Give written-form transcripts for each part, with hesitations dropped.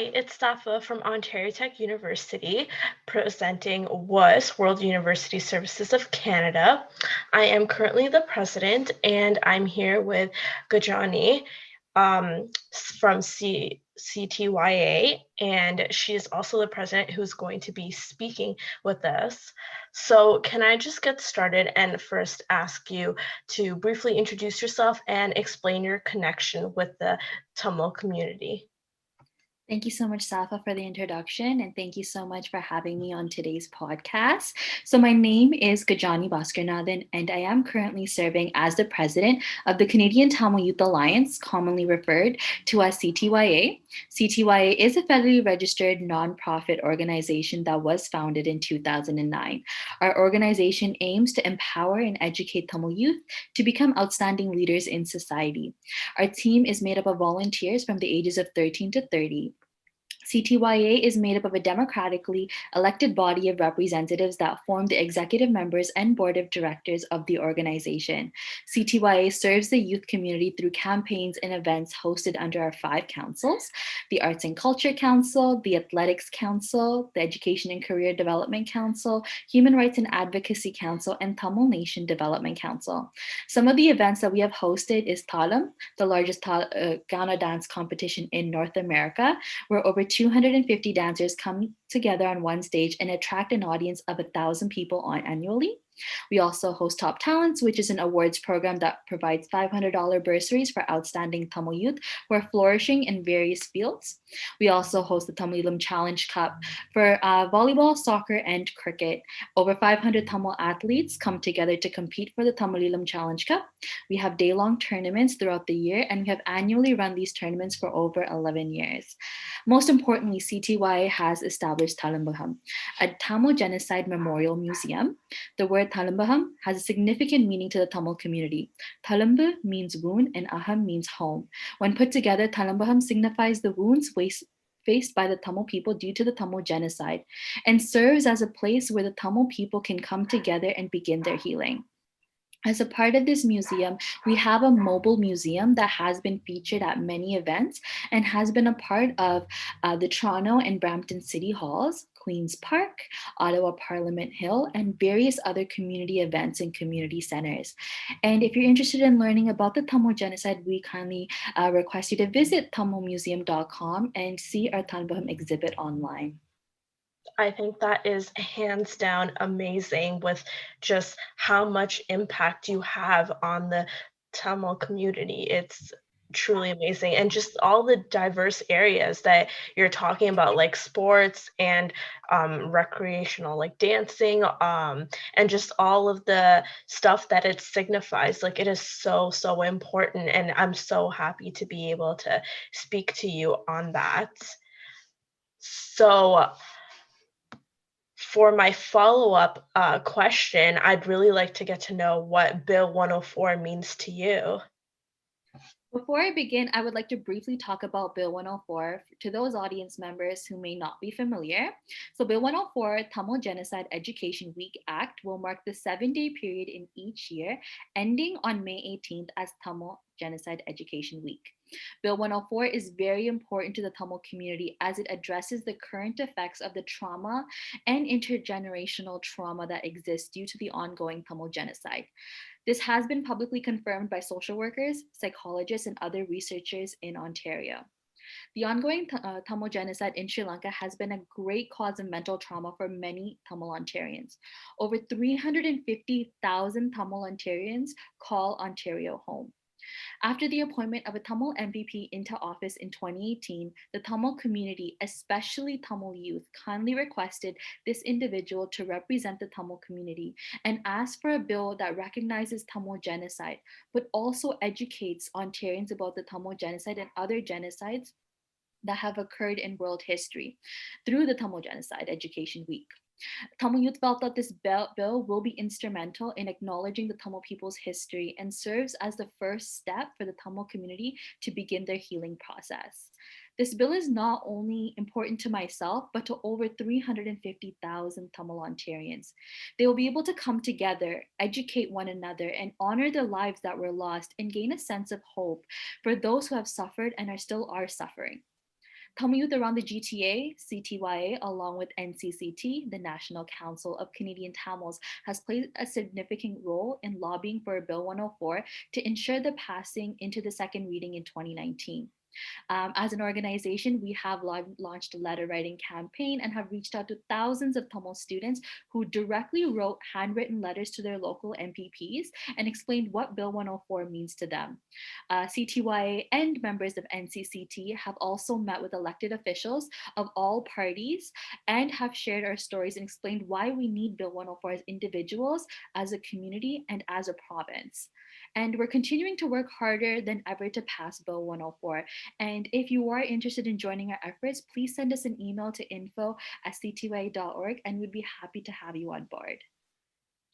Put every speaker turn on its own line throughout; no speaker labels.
Hi, it's Safa from Ontario Tech University presenting WUSC, World University Services of Canada. I am currently the president and I'm here with Gajani from CTYA, and she is also the president who's going to be speaking with us. So can I just get started and first ask you to briefly introduce yourself and explain your connection with the Tamil community?
Thank you so much, Safa, for the introduction, and thank you so much for having me on today's podcast. So my name is Gajani Baskaranathan, and I am currently serving as the president of the Canadian Tamil Youth Alliance, commonly referred to as CTYA. CTYA is a federally registered nonprofit organization that was founded in 2009. Our organization aims to empower and educate Tamil youth to become outstanding leaders in society. Our team is made up of volunteers from the ages of 13 to 30. CTYA is made up of a democratically elected body of representatives that form the executive members and board of directors of the organization. CTYA serves the youth community through campaigns and events hosted under our 5 councils: the Arts and Culture Council, the Athletics Council, the Education and Career Development Council, Human Rights and Advocacy Council, and Tamil Nation Development Council. Some of the events that we have hosted is Thalam, the largest Ghana dance competition in North America, where over 250 dancers come together on one stage and attract an audience of 1,000 people annually. We also host Top Talents, which is an awards program that provides $500 bursaries for outstanding Tamil youth who are flourishing in various fields. We also host the Tamilam Challenge Cup for volleyball, soccer, and cricket. Over 500 Tamil athletes come together to compete for the Tamilam Challenge Cup. We have day-long tournaments throughout the year, and we have annually run these tournaments for over 11 years. Most importantly, CTYA has established Talambaham, a Tamil Genocide Memorial Museum. The word Talambaham has a significant meaning to the Tamil community. Talambu means wound and Aham means home. When put together, Talambaham signifies the wounds faced by the Tamil people due to the Tamil genocide and serves as a place where the Tamil people can come together and begin their healing. As a part of this museum, we have a mobile museum that has been featured at many events and has been a part of the Toronto and Brampton City Halls, Queen's Park, Ottawa Parliament Hill, and various other community events and community centers. And if you're interested in learning about the Tamil genocide, we kindly request you to visit tamilmuseum.com and see our Tanbaham exhibit online.
I think that is hands down amazing with just how much impact you have on the Tamil community. It's truly amazing. And just all the diverse areas that you're talking about, like sports and recreational, like dancing, and just all of the stuff that it signifies. Like, it is so, so important. And I'm so happy to be able to speak to you on that. So, for my follow-up question, I'd really like to get to know what Bill 104 means to you.
Before I begin, I would like to briefly talk about Bill 104 to those audience members who may not be familiar. So Bill 104, Tamil Genocide Education Week Act, will mark the 7-day period in each year, ending on May 18th as Tamil Genocide Education Week. Bill 104 is very important to the Tamil community as it addresses the current effects of the trauma and intergenerational trauma that exists due to the ongoing Tamil genocide. This has been publicly confirmed by social workers, psychologists, and other researchers in Ontario. The ongoing Tamil genocide in Sri Lanka has been a great cause of mental trauma for many Tamil Ontarians. Over 350,000 Tamil Ontarians call Ontario home. After the appointment of a Tamil MVP into office in 2018, the Tamil community, especially Tamil youth, kindly requested this individual to represent the Tamil community and asked for a bill that recognizes Tamil genocide, but also educates Ontarians about the Tamil genocide and other genocides that have occurred in world history through the Tamil Genocide Education Week. Tamil youth felt that this bill will be instrumental in acknowledging the Tamil people's history and serves as the first step for the Tamil community to begin their healing process. This bill is not only important to myself, but to over 350,000 Tamil Ontarians. They will be able to come together, educate one another, and honor the lives that were lost and gain a sense of hope for those who have suffered and still are suffering. Tamil youth around the GTA, CTYA, along with NCCT, the National Council of Canadian Tamils, has played a significant role in lobbying for Bill 104 to ensure the passing into the second reading in 2019. As an organization, we have launched a letter writing campaign and have reached out to thousands of Tamil students who directly wrote handwritten letters to their local MPPs and explained what Bill 104 means to them. CTYA and members of NCCT have also met with elected officials of all parties and have shared our stories and explained why we need Bill 104 as individuals, as a community, and as a province. And we're continuing to work harder than ever to pass Bill 104. And if you are interested in joining our efforts, please send us an email to info@ctya.org and we'd be happy to have you on board.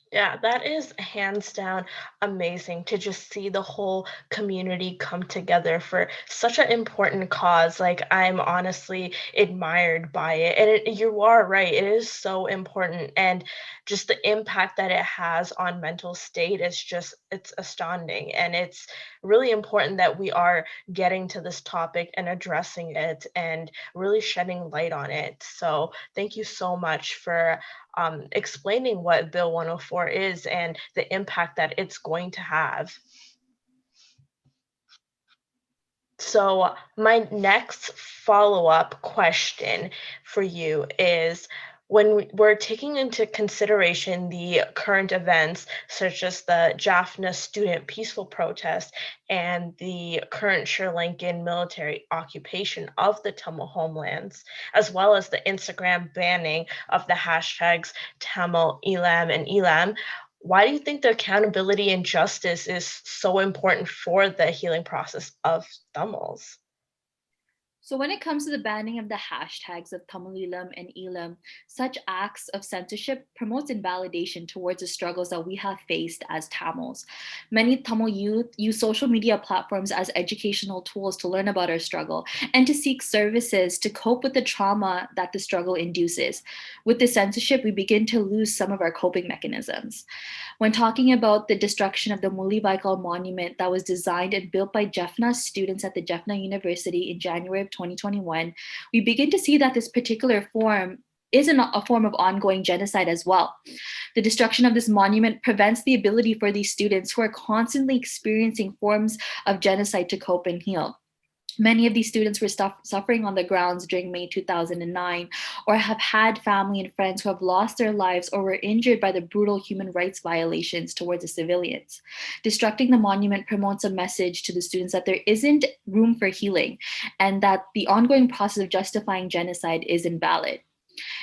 Yeah, that is hands down amazing to just see the whole community come together for such an important cause. Like, I'm honestly admired by it. And you are right, it is so important. And just the impact that it has on mental state is just, it's astounding. And it's really important that we are getting to this topic and addressing it and really shedding light on it. So, thank you so much for explaining what Bill 104 is and the impact that it's going to have. So, my next follow up question for you is when we're taking into consideration the current events, such as the Jaffna student peaceful protest and the current Sri Lankan military occupation of the Tamil homelands, as well as the Instagram banning of the hashtags Tamil Elam and Elam, why do you think the accountability and justice is so important for the healing process of Tamils?
So when it comes to the banning of the hashtags of Tamilam and Elam, such acts of censorship promotes invalidation towards the struggles that we have faced as Tamils. Many Tamil youth use social media platforms as educational tools to learn about our struggle and to seek services to cope with the trauma that the struggle induces. With the censorship, we begin to lose some of our coping mechanisms. When talking about the destruction of the Mullivaikkal monument that was designed and built by Jaffna students at the Jaffna University in January of 2021, we begin to see that this particular form is a form of ongoing genocide as well. The destruction of this monument prevents the ability for these students who are constantly experiencing forms of genocide to cope and heal. Many of these students were suffering on the grounds during May 2009, or have had family and friends who have lost their lives or were injured by the brutal human rights violations towards the civilians. Destructing the monument promotes a message to the students that there isn't room for healing and that the ongoing process of justifying genocide is invalid.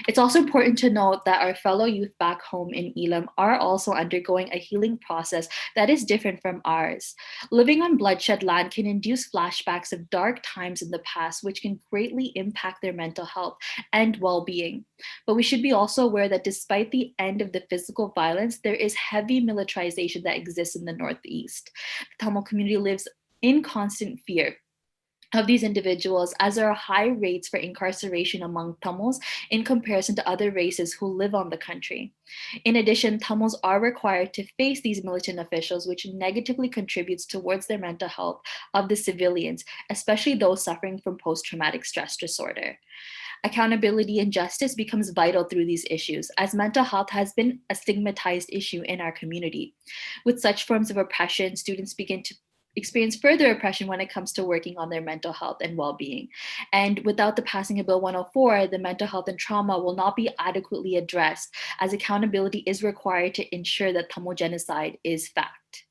It's also important to note that our fellow youth back home in Elam are also undergoing a healing process that is different from ours. Living on bloodshed land can induce flashbacks of dark times in the past, which can greatly impact their mental health and well being. But we should be also aware that despite the end of the physical violence, there is heavy militarization that exists in the Northeast. The Tamil community lives in constant fear of these individuals, as there are high rates for incarceration among Tamils in comparison to other races who live on the country. In addition, Tamils are required to face these militant officials, which negatively contributes towards their mental health of the civilians, especially those suffering from post-traumatic stress disorder. Accountability and justice becomes vital through these issues, as mental health has been a stigmatized issue in our community. With such forms of oppression, students begin to experience further oppression when it comes to working on their mental health and well-being. And without the passing of Bill 104, the mental health and trauma will not be adequately addressed, as accountability is required to ensure that Tamil genocide is fact.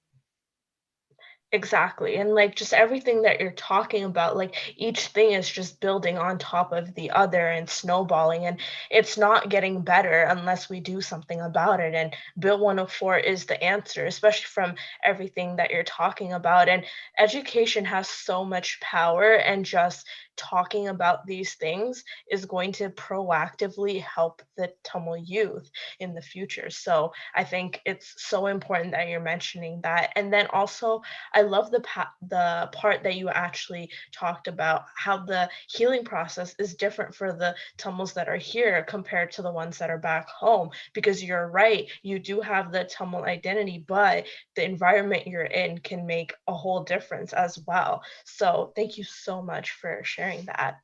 Exactly. And like just everything that you're talking about, like each thing is just building on top of the other and snowballing. And it's not getting better unless we do something about it. And Bill 104 is the answer, especially from everything that you're talking about. And education has so much power, and just talking about these things is going to proactively help the Tamil youth in the future. So I think it's so important that you're mentioning that. And then also, I love the part that you actually talked about how the healing process is different for the Tamils that are here compared to the ones that are back home. Because you're right, you do have the Tamil identity, but the environment you're in can make a whole difference as well. So thank you so much for sharing that.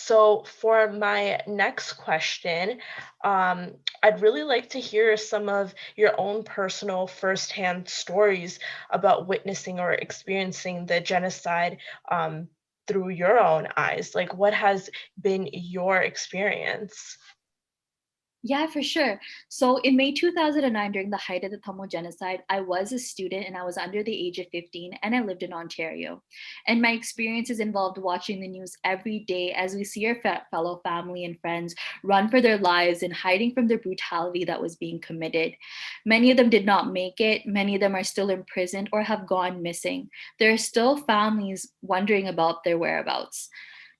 So for my next question, I'd really like to hear some of your own personal firsthand stories about witnessing or experiencing the genocide through your own eyes. Like, what has been your experience?
Yeah, for sure. So in May 2009, during the height of the Tamil genocide, I was a student and I was under the age of 15 and I lived in Ontario. And my experiences involved watching the news every day as we see our fellow family and friends run for their lives and hiding from the brutality that was being committed. Many of them did not make it. Many of them are still imprisoned or have gone missing. There are still families wondering about their whereabouts.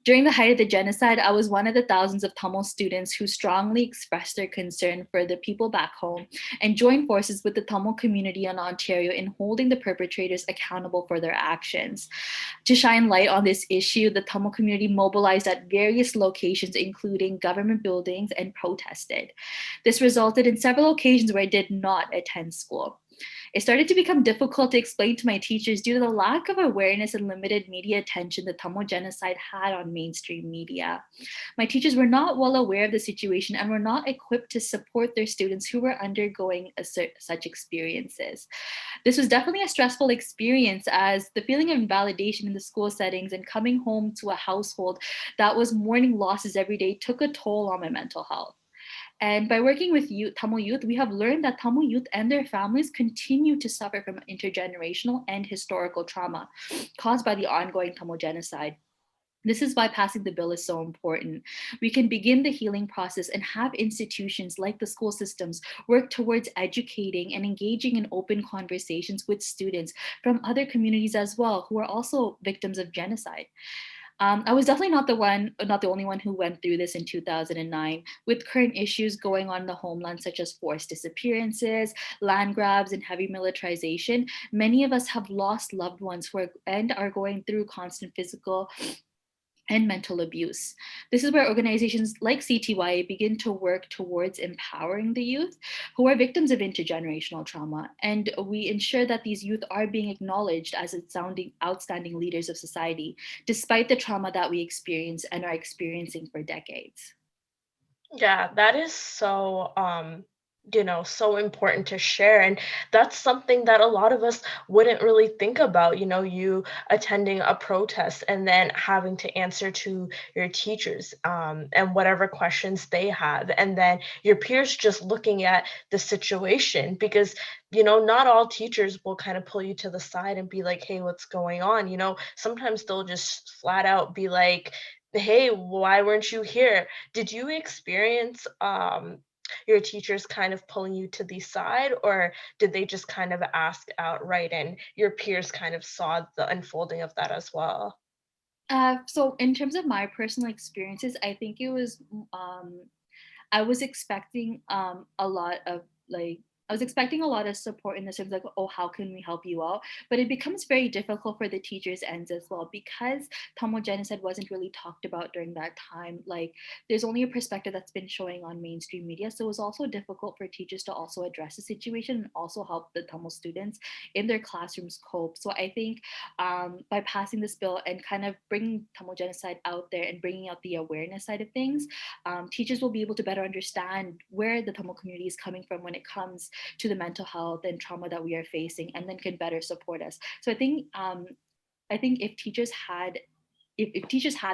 During the height of the genocide, I was one of the thousands of Tamil students who strongly expressed their concern for the people back home and joined forces with the Tamil community in Ontario in holding the perpetrators accountable for their actions. To shine light on this issue, the Tamil community mobilized at various locations, including government buildings, and protested. This resulted in several occasions where I did not attend school. It started to become difficult to explain to my teachers due to the lack of awareness and limited media attention the Tamil genocide had on mainstream media. My teachers were not well aware of the situation and were not equipped to support their students who were undergoing such experiences. This was definitely a stressful experience as the feeling of invalidation in the school settings and coming home to a household that was mourning losses every day took a toll on my mental health. And by working with youth, Tamil youth, we have learned that Tamil youth and their families continue to suffer from intergenerational and historical trauma caused by the ongoing Tamil genocide. This is why passing the bill is so important. We can begin the healing process and have institutions like the school systems work towards educating and engaging in open conversations with students from other communities as well who are also victims of genocide. I was definitely not the only one who went through this in 2009. With current issues going on in the homeland, such as forced disappearances, land grabs, and heavy militarization, many of us have lost loved ones and are going through constant physical and mental abuse. This is where organizations like CTYA begin to work towards empowering the youth who are victims of intergenerational trauma. And we ensure that these youth are being acknowledged as outstanding leaders of society, despite the trauma that we experience and are experiencing for decades.
Yeah, that is so so important to share. And that's something that a lot of us wouldn't really think about, you attending a protest and then having to answer to your teachers and whatever questions they have. And then your peers just looking at the situation because, not all teachers will kind of pull you to the side and be like, hey, what's going on? Sometimes they'll just flat out be like, hey, why weren't you here? Did you experience your teachers kind of pulling you to the side, or did they just kind of ask outright and your peers kind of saw the unfolding of that as well?
So, in terms of my personal experiences, I think it was I was expecting a lot of like I was expecting a lot of support in the sense like, oh, how can we help you out? But it becomes very difficult for the teachers' ends as well because Tamil genocide wasn't really talked about during that time. Like, there's only a perspective that's been showing on mainstream media, so it was also difficult for teachers to also address the situation and also help the Tamil students in their classrooms cope. So I think by passing this bill and kind of bringing Tamil genocide out there and bringing out the awareness side of things, teachers will be able to better understand where the Tamil community is coming from when it comes to the mental health and trauma that we are facing, and then can better support us. So I think if teachers had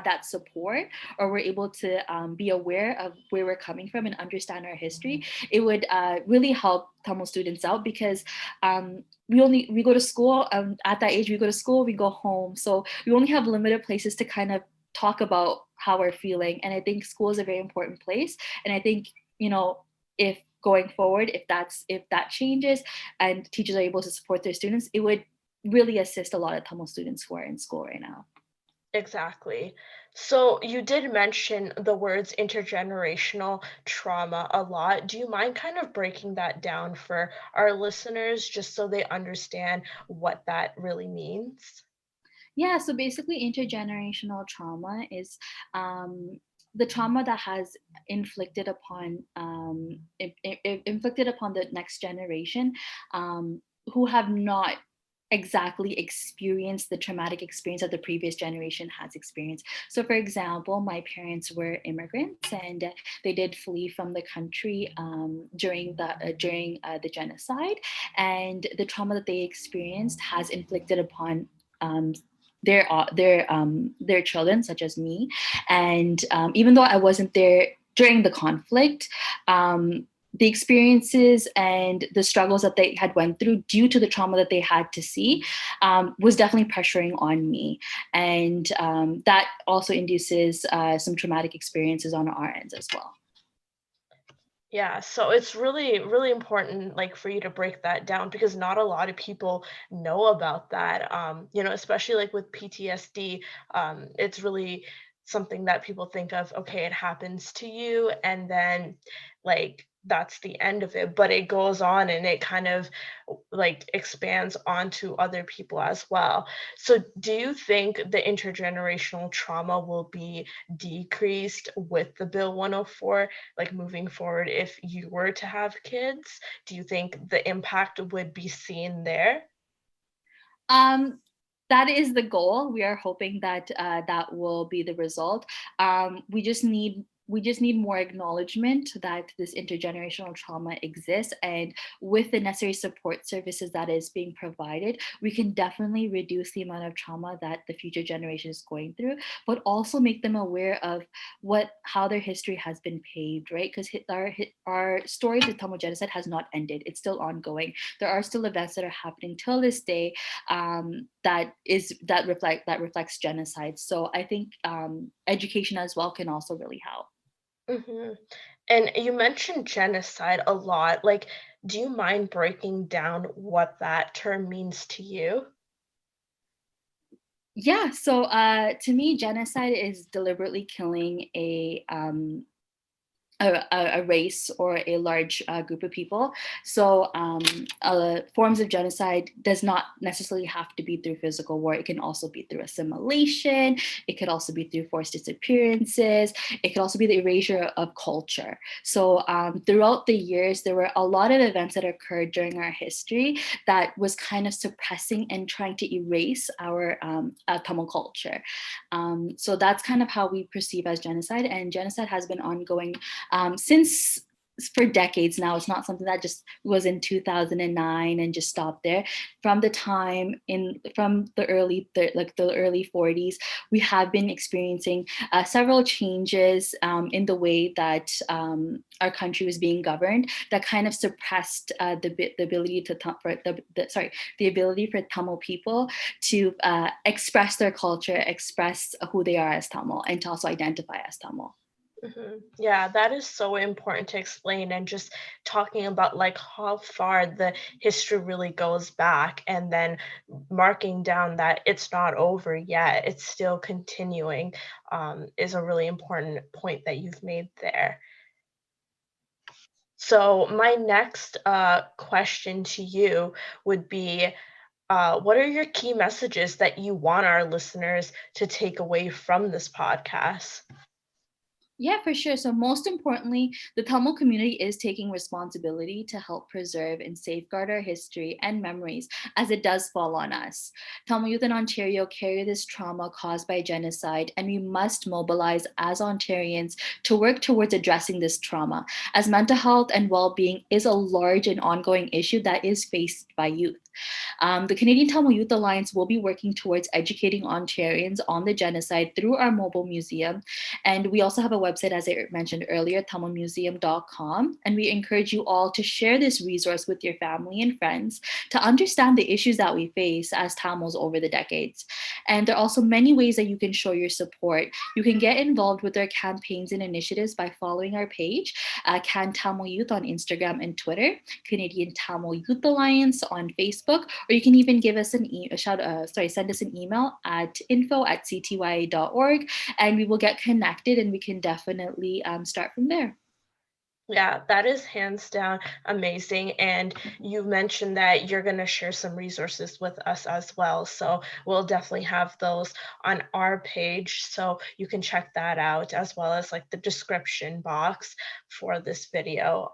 that support or were able to be aware of where we're coming from and understand our history, it would really help Tamil students out because we go to school at that age. We go to school, we go home, so we only have limited places to kind of talk about how we're feeling. And I think school is a very important place. And I think if going forward, if that changes and teachers are able to support their students, it would really assist a lot of Tamil students who are in school right now.
Exactly. So you did mention the words intergenerational trauma a lot. Do you mind kind of breaking that down for our listeners just so they understand what that really means?
Yeah, so basically, intergenerational trauma is the trauma that has inflicted upon the next generation who have not exactly experience the traumatic experience that the previous generation has experienced. So, for example, my parents were immigrants and they did flee from the country during the genocide, and the trauma that they experienced has inflicted upon their children, such as me. And even though I wasn't there during the conflict, the experiences and the struggles that they had went through due to the trauma that they had to see was definitely pressuring on me, and that also induces some traumatic experiences on our ends as well.
Yeah, so it's really, really important, like, for you to break that down because not a lot of people know about that. Especially like with PTSD, it's really something that people think of, okay, it happens to you, and then like that's the end of it, but it goes on and it kind of like expands onto other people as well. So do you think the intergenerational trauma will be decreased with the Bill 104, like moving forward if you were to have kids? Do you think the impact would be seen there?
Um, that is the goal. We are hoping that that will be the result. We just need more acknowledgement that this intergenerational trauma exists, and with the necessary support services that is being provided, we can definitely reduce the amount of trauma that the future generation is going through, but also make them aware of how their history has been paved, right? Because our story of the Tamil genocide has not ended; it's still ongoing. There are still events that are happening till this day that reflects genocide. So I think education as well can also really help.
Mhm. And you mentioned genocide a lot. Like, do you mind breaking down what that term means to you?
Yeah, so to me, genocide is deliberately killing a race or a large group of people. So forms of genocide does not necessarily have to be through physical war. It can also be through assimilation. It could also be through forced disappearances. It could also be the erasure of culture. So throughout the years, there were a lot of events that occurred during our history that was kind of suppressing and trying to erase our Tamil culture. So that's kind of how we perceive as genocide. And genocide has been ongoing since for decades now. It's not something that just was in 2009 and just stopped there. From the early 40s, we have been experiencing several changes in the way that our country was being governed that kind of suppressed the ability the ability for Tamil people to express their culture, express who they are as Tamil, and to also identify as Tamil.
Yeah, that is so important to explain, and just talking about like how far the history really goes back, and then marking down that it's not over yet, it's still continuing, is a really important point that you've made there. So my next question to you would be, what are your key messages that you want our listeners to take away from this podcast?
Yeah, for sure. So, most importantly, the Tamil community is taking responsibility to help preserve and safeguard our history and memories as it does fall on us. Tamil youth in Ontario carry this trauma caused by genocide, and we must mobilize as Ontarians to work towards addressing this trauma, as mental health and well being is a large and ongoing issue that is faced by youth. The Canadian Tamil Youth Alliance will be working towards educating Ontarians on the genocide through our mobile museum. And we also have a website, as I mentioned earlier, tamilmuseum.com. And we encourage you all to share this resource with your family and friends to understand the issues that we face as Tamils over the decades. And there are also many ways that you can show your support. You can get involved with our campaigns and initiatives by following our page, Can Tamil Youth on Instagram and Twitter, Canadian Tamil Youth Alliance on Facebook, or you can even give us send us an email at info@ctya.org, and we will get connected and we can definitely start from there.
Yeah, that is hands down amazing. And you mentioned that you're going to share some resources with us as well. So we'll definitely have those on our page. So you can check that out as well as like the description box for this video.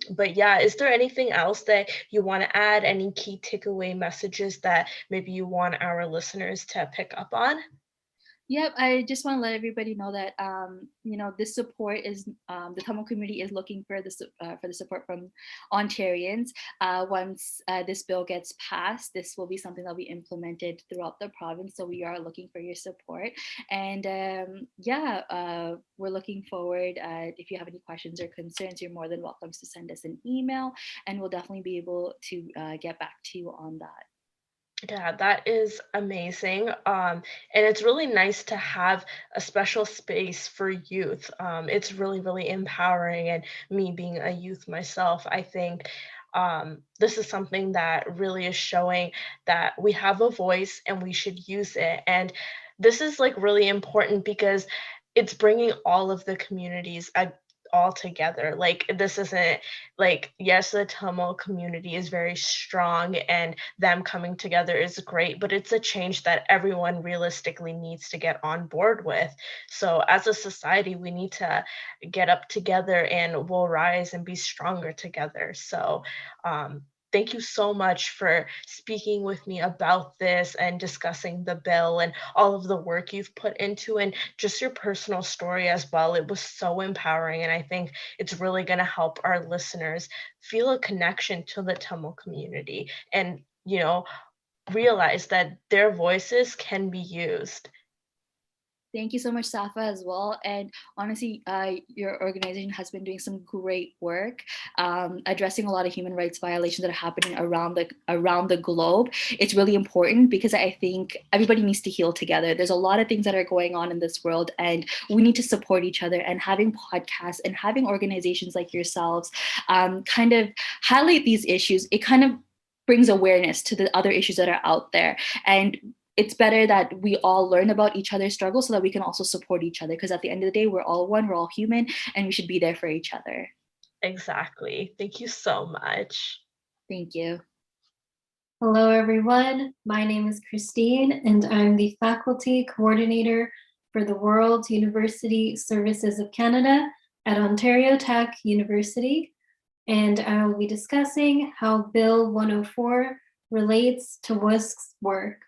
But yeah, is there anything else that you want to add? Any key takeaway messages that maybe you want our listeners to pick up on?
Yep, I just want to let everybody know that this support is the Tamil community is looking for the support from Ontarians. Once this bill gets passed, this will be something that will be implemented throughout the province. So we are looking for your support, and we're looking forward. If you have any questions or concerns, you're more than welcome to send us an email, and we'll definitely be able to get back to you on that.
Yeah, that is amazing. And it's really nice to have a special space for youth. It's really, really empowering. And me being a youth myself, I think this is something that really is showing that we have a voice and we should use it. And this is like really important because it's bringing all of the communities all together. Like this isn't like, yes, the Tamil community is very strong and them coming together is great, but it's a change that everyone realistically needs to get on board with. So as a society, we need to get up together and we'll rise and be stronger together. So thank you so much for speaking with me about this and discussing the bill and all of the work you've put into and just your personal story as well. It was so empowering, and I think it's really going to help our listeners feel a connection to the Tamil community and, realize that their voices can be used.
Thank you so much, Safa, as well. And honestly, your organization has been doing some great work, addressing a lot of human rights violations that are happening around the globe. It's really important because I think everybody needs to heal together. There's a lot of things that are going on in this world, and we need to support each other. And having podcasts and having organizations like yourselves kind of highlight these issues, it kind of brings awareness to the other issues that are out there. And it's better that we all learn about each other's struggles so that we can also support each other, because at the end of the day, we're all one, we're all human, and we should be there for each other.
Exactly. Thank you so much.
Thank you.
Hello, everyone. My name is Christine, and I'm the Faculty Coordinator for the World University Services of Canada at Ontario Tech University. And I will be discussing how Bill 104 relates to WUSC's work.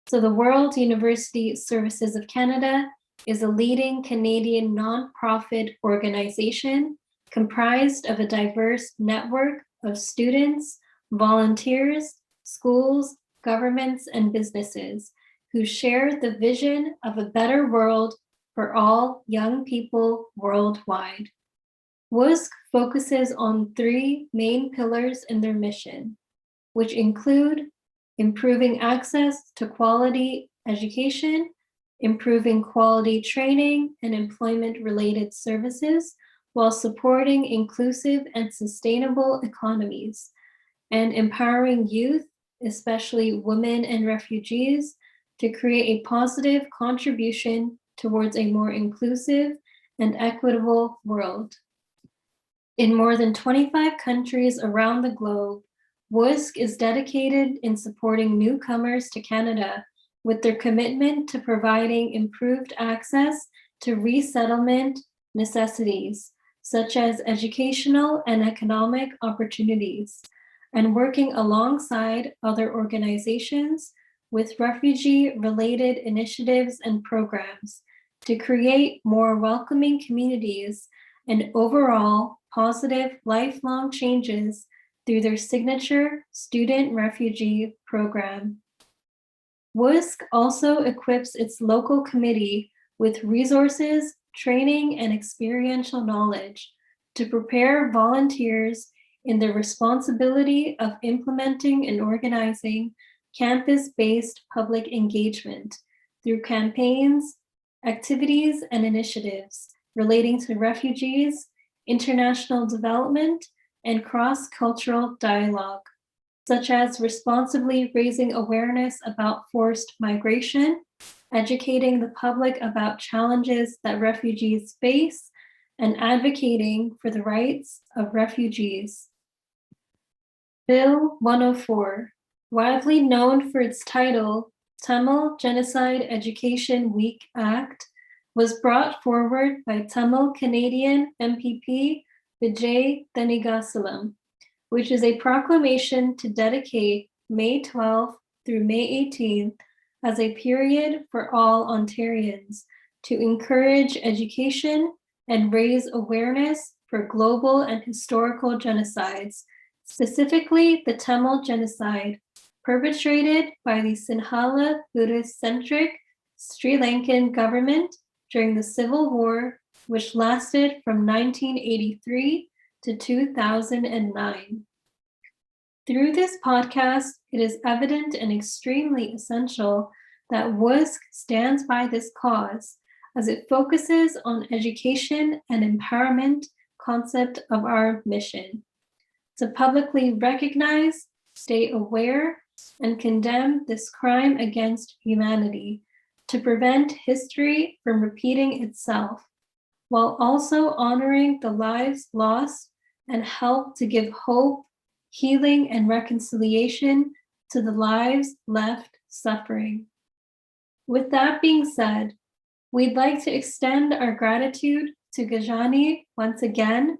So the World University Services of Canada is a leading Canadian nonprofit organization comprised of a diverse network of students, volunteers, schools, governments, and businesses who share the vision of a better world for all young people worldwide. WUSC focuses on three main pillars in their mission, which include improving access to quality education, improving quality training and employment-related services, while supporting inclusive and sustainable economies, and empowering youth, especially women and refugees, to create a positive contribution towards a more inclusive and equitable world. In more than 25 countries around the globe, WUSC is dedicated in supporting newcomers to Canada with their commitment to providing improved access to resettlement necessities, such as educational and economic opportunities, and working alongside other organizations with refugee-related initiatives and programs to create more welcoming communities and overall positive lifelong changes through their signature student refugee program. WUSC also equips its local committee with resources, training, and experiential knowledge to prepare volunteers in the responsibility of implementing and organizing campus-based public engagement through campaigns, activities, and initiatives relating to refugees, international development, and cross-cultural dialogue, such as responsibly raising awareness about forced migration, educating the public about challenges that refugees face, and advocating for the rights of refugees. Bill 104, widely known for its title, Tamil Genocide Education Week Act, was brought forward by Tamil Canadian MPP Vijay Thanigasalam, which is a proclamation to dedicate May 12th through May 18th as a period for all Ontarians to encourage education and raise awareness for global and historical genocides, specifically the Tamil Genocide, perpetrated by the Sinhala Buddhist-centric Sri Lankan government during the Civil War, which lasted from 1983 to 2009. Through this podcast, it is evident and extremely essential that WUSC stands by this cause as it focuses on education and empowerment concept of our mission. To publicly recognize, stay aware, and condemn this crime against humanity, to prevent history from repeating itself, while also honoring the lives lost and help to give hope, healing, and reconciliation to the lives left suffering. With that being said, we'd like to extend our gratitude to Gajani once again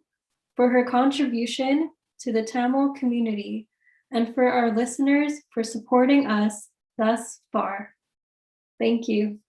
for her contribution to the Tamil community and for our listeners for supporting us thus far. Thank you.